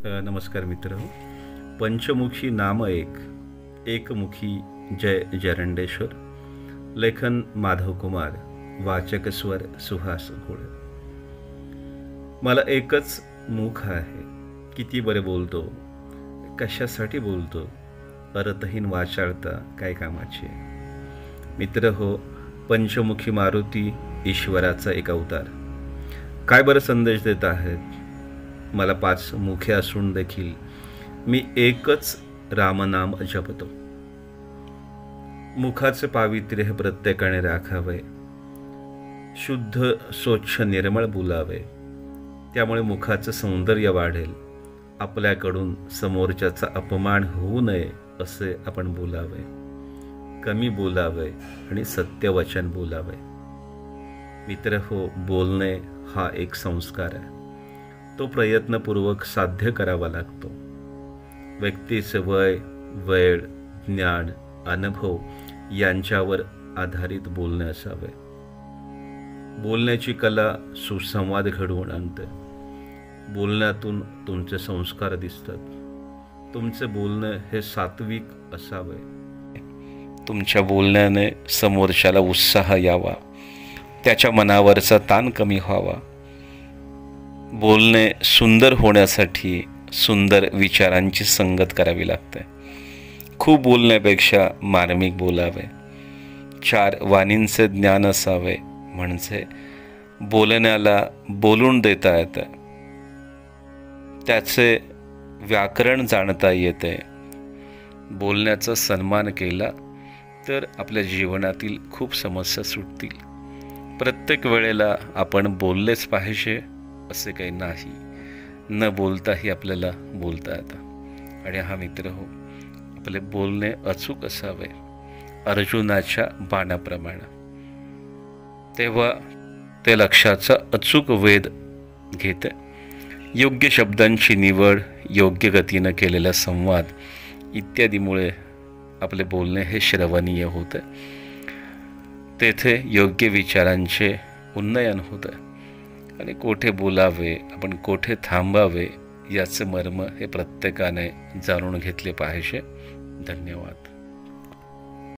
नमस्कार मित्र. पंचमुखी नाम एकमुखी जय जरंडेश्वर. लेखन माधव कुमार. वाचक स्वर सुहास घोळे. मला एकच मुख आहे, किती बरे बोलतो, कशासाठी बोलतो, अर्थहीन वाचाळता काय कामाचे. मित्र हो, पंचमुखी मारुती ईश्वराचा एक अवतार. काय बरं संदेश देत आहेत. मला 5 मुखे असून देखील मी एकच रामनाम जपतो. मुखाचे पावित्र्य हे प्रत्येकाने राखावे, शुद्ध स्वच्छ निर्मळ बोलावे. त्यामुळे मुखाचं सौंदर्य वाढेल. आपल्याकडून समोरच्याचा अपमान होऊ नये असे आपण बोलावे, कमी बोलावे आणि सत्यवचन बोलावे. मित्र हो, बोलणे हा एक संस्कार आहे. तो प्रयत्नपूर्वक साध्य करावा लागतो. व्यक्तीचे वय, वेळ, ज्ञान, अनुभव यांच्यावर आधारित बोलणे असावे. बोलण्याची कला सुसंवाद घडवून आणते. बोलण्यातून तुमचे संस्कार दिसतात. तुमचे बोलणे हे सात्विक असावे. तुमच्या बोलण्याने समोरच्याला उत्साह यावा, त्याच्या मनावरचा ताण कमी व्हावा. बोलणे सुंदर होण्यासाठी सुंदर विचारांची संगत करावी लागते. खूप बोलण्यापेक्षा मार्मिक बोलावे. 4 वाणींचे ज्ञान असावे, म्हणजे बोलण्याला बोलून देता येते, त्याचे व्याकरण जाणता येते. बोलण्याचा सन्मान केला तर आपल्या जीवनातील खूप समस्या सुटतील. प्रत्येक वेळेला आपण बोललेच पाहिजे असे काही नाही. न बोलताही आपल्याला बोलता येतं. आणि हा मित्र हो, आपले बोलणे अचूक असावे, अर्जुनाच्या बाणाप्रमाणे. तेव्हा ते लक्षाचा अचूक वेध घेते. योग्य शब्दांची निवड, योग्य गतीनं केलेला संवाद इत्यादीमुळे आपले बोलणे हे श्रवणीय होते. तेथे योग्य विचारांचे उन्नयन होते. आणि कोठे बोलावे, आपण कोठे थांबावे याचे मर्म हे प्रत्येकाने जाणून घेतले पाहिजे. धन्यवाद.